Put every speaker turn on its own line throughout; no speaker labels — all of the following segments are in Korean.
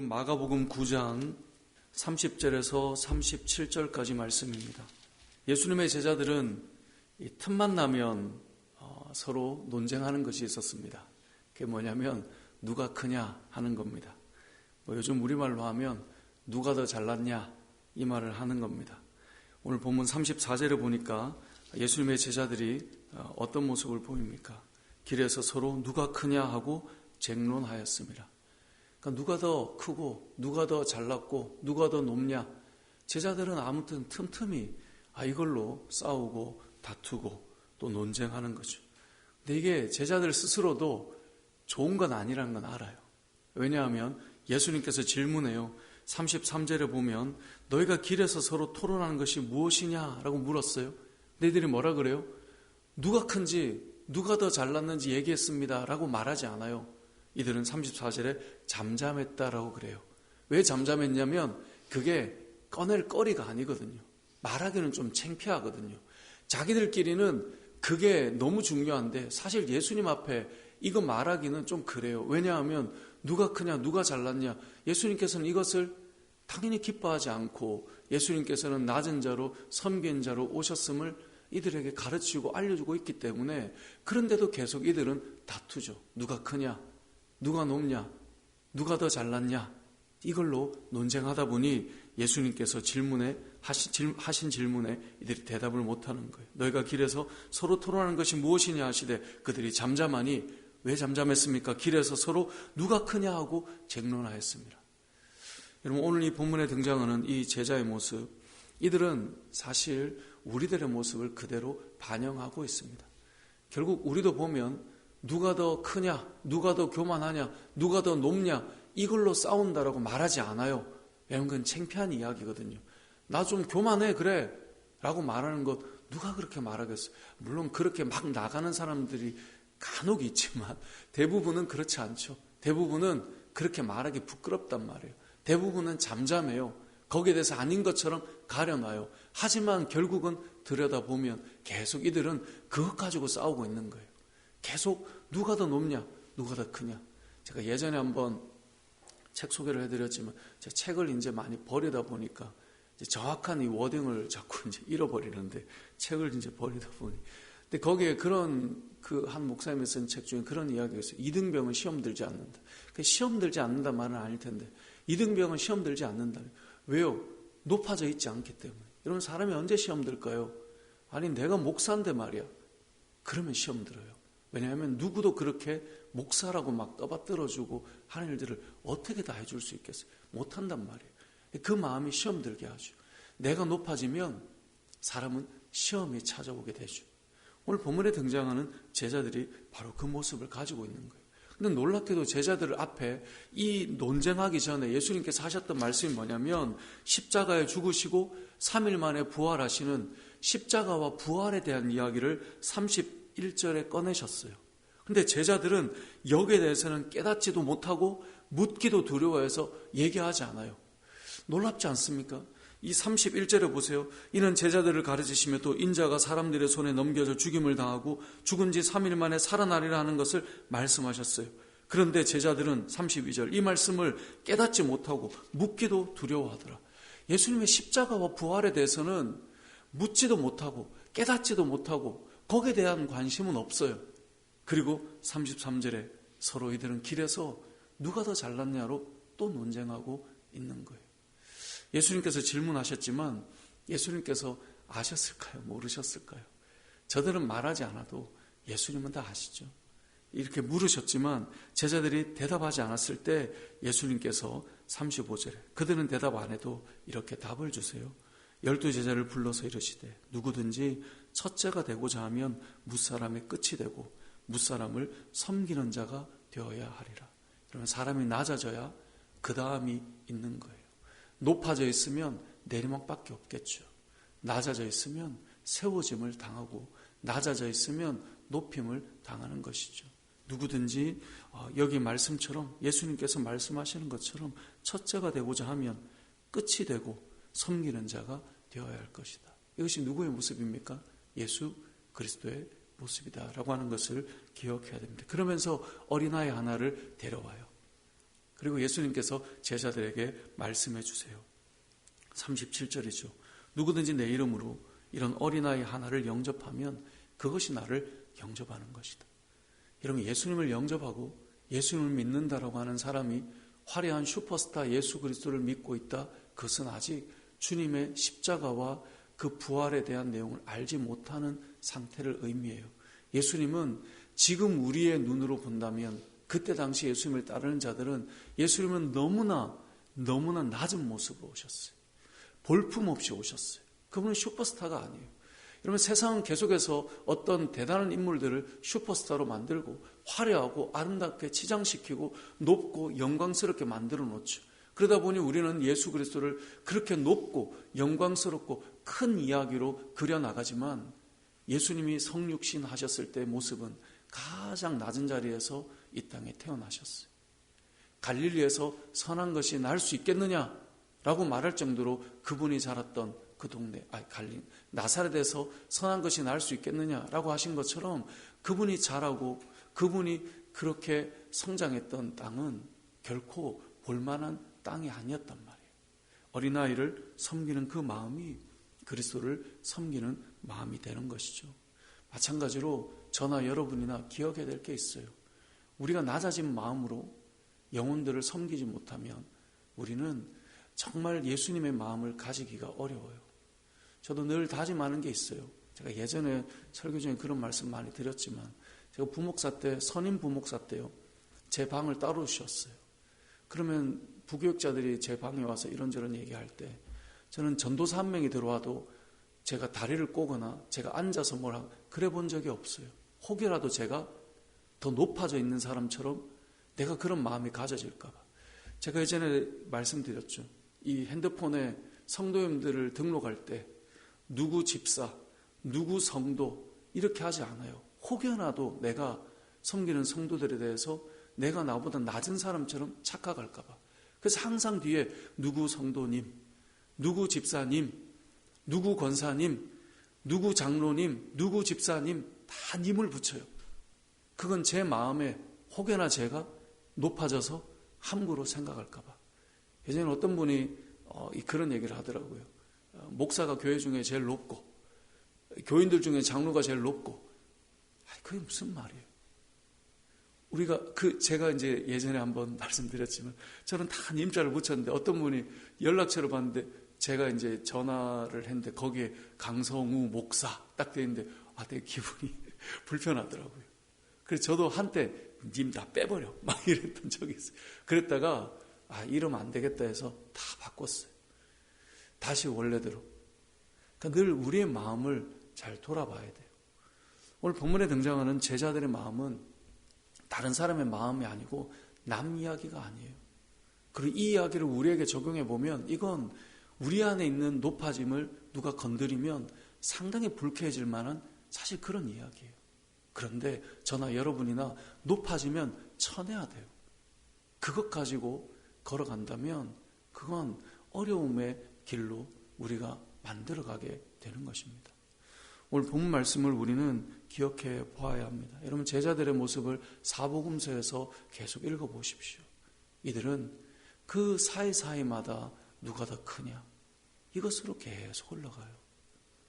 마가복음 9장 30절에서 37절까지 말씀입니다. 예수님의 제자들은 이 틈만 나면 서로 논쟁하는 것이 있었습니다. 그게 뭐냐면 누가 크냐 하는 겁니다. 요즘 우리말로 하면 누가 더 잘났냐 이 말을 하는 겁니다. 오늘 본문 34절에 보니까 예수님의 제자들이 어떤 모습을 보입니까? 길에서 서로 누가 크냐 하고 쟁론하였습니다. 그러니까 누가 더 크고 누가 더 잘났고 누가 더 높냐, 제자들은 아무튼 틈틈이 이걸로 싸우고 다투고 또 논쟁하는 거죠. 근데 이게 제자들 스스로도 좋은 건 아니라는 건 알아요. 왜냐하면 예수님께서 질문해요. 33절에 보면 너희가 길에서 서로 토론하는 것이 무엇이냐라고 물었어요. 너희들이 뭐라 그래요? 누가 큰지 누가 더 잘났는지 얘기했습니다 라고 말하지 않아요. 이들은 34절에 잠잠했다라고 그래요. 왜 잠잠했냐면 그게 꺼낼 거리가 아니거든요. 말하기는 좀 창피하거든요. 자기들끼리는 그게 너무 중요한데 사실 예수님 앞에 이거 말하기는 좀 그래요. 왜냐하면 누가 크냐 누가 잘났냐, 예수님께서는 이것을 당연히 기뻐하지 않고 예수님께서는 낮은 자로 섬긴 자로 오셨음을 이들에게 가르치고 알려주고 있기 때문에, 그런데도 계속 이들은 다투죠. 누가 크냐 누가 높냐 누가 더 잘났냐, 이걸로 논쟁하다 보니 예수님께서 하신 질문에 이들이 대답을 못하는 거예요. 너희가 길에서 서로 토론하는 것이 무엇이냐 하시되 그들이 잠잠하니, 왜 잠잠했습니까? 길에서 서로 누가 크냐 하고 쟁론하였습니다. 여러분, 오늘 이 본문에 등장하는 이 제자의 모습, 이들은 사실 우리들의 모습을 그대로 반영하고 있습니다. 결국 우리도 보면 누가 더 크냐 누가 더 교만하냐 누가 더 높냐 이걸로 싸운다라고 말하지 않아요. 왜냐하면 그건 창피한 이야기거든요. 나 좀 교만해 그래 라고 말하는 것 누가 그렇게 말하겠어요. 물론 그렇게 막 나가는 사람들이 간혹 있지만 대부분은 그렇지 않죠. 대부분은 그렇게 말하기 부끄럽단 말이에요. 대부분은 잠잠해요. 거기에 대해서 아닌 것처럼 가려놔요. 하지만 결국은 들여다보면 계속 이들은 그것 가지고 싸우고 있는 거예요. 계속 누가 더 높냐 누가 더 크냐. 제가 예전에 한번 책 소개를 해드렸지만 제가 책을 이제 많이 버리다 보니까 이제 정확한 이 워딩을 자꾸 이제 잃어버리는데, 책을 이제 버리다 보니, 근데 거기에 그런 한 목사님이 쓴 책 중에 그런 이야기가 있어요. 이등병은 시험 들지 않는다. 시험 들지 않는다 말은 아닐 텐데 이등병은 시험 들지 않는다. 왜요? 높아져 있지 않기 때문에. 여러분, 사람이 언제 시험 들까요? 아니 내가 목사인데 말이야. 그러면 시험 들어요. 왜냐하면 누구도 그렇게 목사라고 막 떠받들어주고 하는 일들을 어떻게 다 해줄 수 있겠어요? 못한단 말이에요. 그 마음이 시험 들게 하죠. 내가 높아지면 사람은 시험이 찾아오게 되죠. 오늘 본문에 등장하는 제자들이 바로 그 모습을 가지고 있는 거예요. 근데 놀랍게도 제자들 앞에 이 논쟁하기 전에 예수님께서 하셨던 말씀이 뭐냐면 십자가에 죽으시고 3일 만에 부활하시는 십자가와 부활에 대한 이야기를 31절에 꺼내셨어요. 근데 제자들은 여기에 대해서는 깨닫지도 못하고 묻기도 두려워해서 얘기하지 않아요. 놀랍지 않습니까? 이 31절에 보세요. 이는 제자들을 가르치시며 또 인자가 사람들의 손에 넘겨져 죽임을 당하고 죽은 지 3일 만에 살아나리라 하는 것을 말씀하셨어요. 그런데 제자들은 32절 이 말씀을 깨닫지 못하고 묻기도 두려워하더라. 예수님의 십자가와 부활에 대해서는 묻지도 못하고 깨닫지도 못하고 거기에 대한 관심은 없어요. 그리고 33절에 서로 이들은 길에서 누가 더 잘났냐로 또 논쟁하고 있는 거예요. 예수님께서 질문하셨지만 예수님께서 아셨을까요? 모르셨을까요? 저들은 말하지 않아도 예수님은 다 아시죠. 이렇게 물으셨지만 제자들이 대답하지 않았을 때 예수님께서 35절에 그들은 대답 안 해도 이렇게 답을 주세요. 12제자를 불러서 이르시되 누구든지 첫째가 되고자 하면 무사람의 끝이 되고 무사람을 섬기는 자가 되어야 하리라. 그러면 사람이 낮아져야 그 다음이 있는 거예요. 높아져 있으면 내리막밖에 없겠죠. 낮아져 있으면 세워짐을 당하고 낮아져 있으면 높임을 당하는 것이죠. 누구든지 여기 말씀처럼 예수님께서 말씀하시는 것처럼 첫째가 되고자 하면 끝이 되고 섬기는 자가 되어야 할 것이다. 이것이 누구의 모습입니까? 예수 그리스도의 모습이다 라고 하는 것을 기억해야 됩니다. 그러면서 어린아이 하나를 데려와요. 그리고 예수님께서 제자들에게 말씀해 주세요. 37절이죠. 누구든지 내 이름으로 이런 어린아이 하나를 영접하면 그것이 나를 영접하는 것이다. 여러분, 예수님을 영접하고 예수님을 믿는다라고 하는 사람이 화려한 슈퍼스타 예수 그리스도를 믿고 있다. 그것은 아직 주님의 십자가와 그 부활에 대한 내용을 알지 못하는 상태를 의미해요. 예수님은 지금 우리의 눈으로 본다면 그때 당시 예수님을 따르는 자들은 예수님은 너무나 낮은 모습으로 오셨어요. 볼품없이 오셨어요. 그분은 슈퍼스타가 아니에요. 여러분, 세상은 계속해서 어떤 대단한 인물들을 슈퍼스타로 만들고 화려하고 아름답게 치장시키고 높고 영광스럽게 만들어 놓죠. 그러다 보니 우리는 예수 그리스도를 그렇게 높고 영광스럽고 큰 이야기로 그려나가지만 예수님이 성육신 하셨을 때의 모습은 가장 낮은 자리에서 이 땅에 태어나셨어요. 갈릴리에서 선한 것이 날 수 있겠느냐라고 말할 정도로 그분이 자랐던 그 동네, 나사렛에서 선한 것이 날 수 있겠느냐라고 하신 것처럼 그분이 자라고 그분이 그렇게 성장했던 땅은 결코 볼만한 땅이 아니었단 말이에요. 어린아이를 섬기는 그 마음이 그리스도를 섬기는 마음이 되는 것이죠. 마찬가지로 저나 여러분이나 기억해야 될 게 있어요. 우리가 낮아진 마음으로 영혼들을 섬기지 못하면 우리는 정말 예수님의 마음을 가지기가 어려워요. 저도 늘 다짐하는 게 있어요. 제가 예전에 설교 중에 그런 말씀 많이 드렸지만 제가 부목사 때, 선임 부목사 때요, 제 방을 따로 주셨어요. 그러면 부교육자들이 제 방에 와서 이런저런 얘기할 때 저는 전도사 한 명이 들어와도 제가 다리를 꼬거나 제가 앉아서 뭘 하고 그래 본 적이 없어요. 혹여라도 제가 더 높아져 있는 사람처럼 내가 그런 마음이 가져질까 봐. 제가 예전에 말씀드렸죠. 이 핸드폰에 성도님들을 등록할 때 누구 집사, 누구 성도 이렇게 하지 않아요. 혹여나도 내가 섬기는 성도들에 대해서 내가 나보다 낮은 사람처럼 착각할까 봐. 그래서 항상 뒤에 누구 성도님, 누구 집사님, 누구 권사님, 누구 장로님, 누구 집사님 다 님을 붙여요. 그건 제 마음에 혹여나 제가 높아져서 함부로 생각할까 봐. 예전에 어떤 분이 그런 얘기를 하더라고요. 목사가 교회 중에 제일 높고 교인들 중에 장로가 제일 높고 그게 무슨 말이에요? 우리가 제가 이제 예전에 한번 말씀드렸지만 저는 다 님자를 붙였는데 어떤 분이 연락처를 봤는데 제가 이제 전화를 했는데 거기에 강성우 목사 딱 돼 있는데 되게 기분이 불편하더라고요. 그래서 저도 한때 님 다 빼버려 막 이랬던 적이 있어요. 그랬다가 이러면 안 되겠다 해서 다 바꿨어요. 다시 원래대로. 그러니까 늘 우리의 마음을 잘 돌아봐야 돼요. 오늘 본문에 등장하는 제자들의 마음은 다른 사람의 마음이 아니고 남 이야기가 아니에요. 그리고 이 이야기를 우리에게 적용해 보면 이건 우리 안에 있는 높아짐을 누가 건드리면 상당히 불쾌해질 만한 사실 그런 이야기예요. 그런데 저나 여러분이나 높아지면 쳐내야 돼요. 그것 가지고 걸어간다면 그건 어려움의 길로 우리가 만들어가게 되는 것입니다. 오늘 본문 말씀을 우리는 기억해 보아야 합니다. 여러분, 제자들의 모습을 사복음서에서 계속 읽어보십시오. 이들은 그 사이사이마다 누가 더 크냐 이것으로 계속 흘러가요.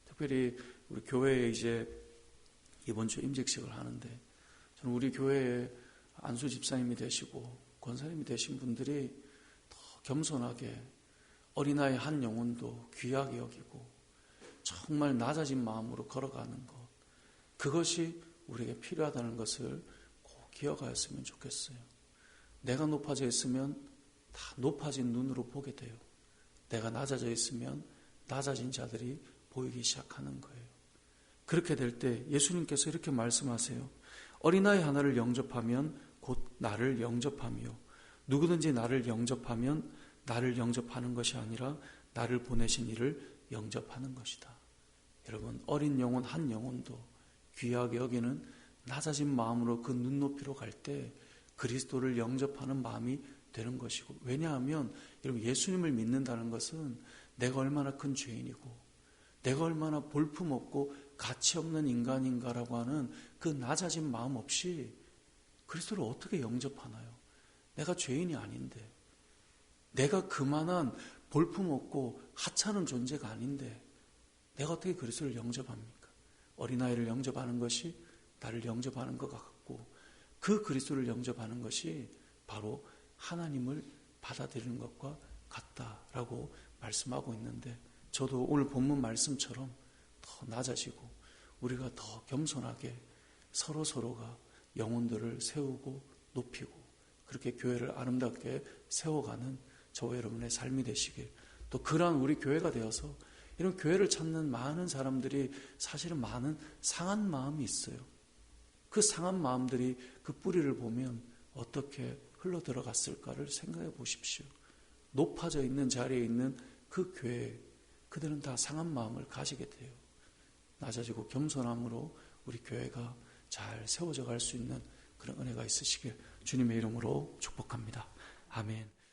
특별히 우리 교회에 이제 이번 주 임직식을 하는데 저는 우리 교회에 안수 집사님이 되시고 권사님이 되신 분들이 더 겸손하게 어린아이 한 영혼도 귀하게 여기고 정말 낮아진 마음으로 걸어가는 것, 그것이 우리에게 필요하다는 것을 꼭 기억하였으면 좋겠어요. 내가 높아져 있으면 다 높아진 눈으로 보게 돼요. 내가 낮아져 있으면 낮아진 자들이 보이기 시작하는 거예요. 그렇게 될 때 예수님께서 이렇게 말씀하세요. 어린아이 하나를 영접하면 곧 나를 영접하며 누구든지 나를 영접하면 나를 영접하는 것이 아니라 나를 보내신 이를 영접하는 것이다. 여러분, 어린 영혼 한 영혼도 귀하게 여기는 낮아진 마음으로 그 눈높이로 갈 때 그리스도를 영접하는 마음이 되는 것이고, 왜냐하면 여러분, 예수님을 믿는다는 것은 내가 얼마나 큰 죄인이고 내가 얼마나 볼품없고 가치없는 인간인가라고 하는 그 낮아진 마음 없이 그리스도를 어떻게 영접하나요? 내가 죄인이 아닌데, 내가 그만한 볼품없고 하찮은 존재가 아닌데 내가 어떻게 그리스도를 영접합니까? 어린아이를 영접하는 것이 나를 영접하는 것 같고, 그 그리스도를 영접하는 것이 바로 하나님을 받아들이는 것과 같다라고 말씀하고 있는데, 저도 오늘 본문 말씀처럼 더 낮아지고 우리가 더 겸손하게 서로가 영혼들을 세우고 높이고 그렇게 교회를 아름답게 세워가는 저와 여러분의 삶이 되시길, 또 그러한 우리 교회가 되어서 이런 교회를 찾는 많은 사람들이 사실은 많은 상한 마음이 있어요. 그 상한 마음들이 그 뿌리를 보면 어떻게 흘러 들어갔을까를 생각해 보십시오. 높아져 있는 자리에 있는 그 교회, 그들은 다 상한 마음을 가지게 돼요. 낮아지고 겸손함으로 우리 교회가 잘 세워져 갈 수 있는 그런 은혜가 있으시길 주님의 이름으로 축복합니다. 아멘.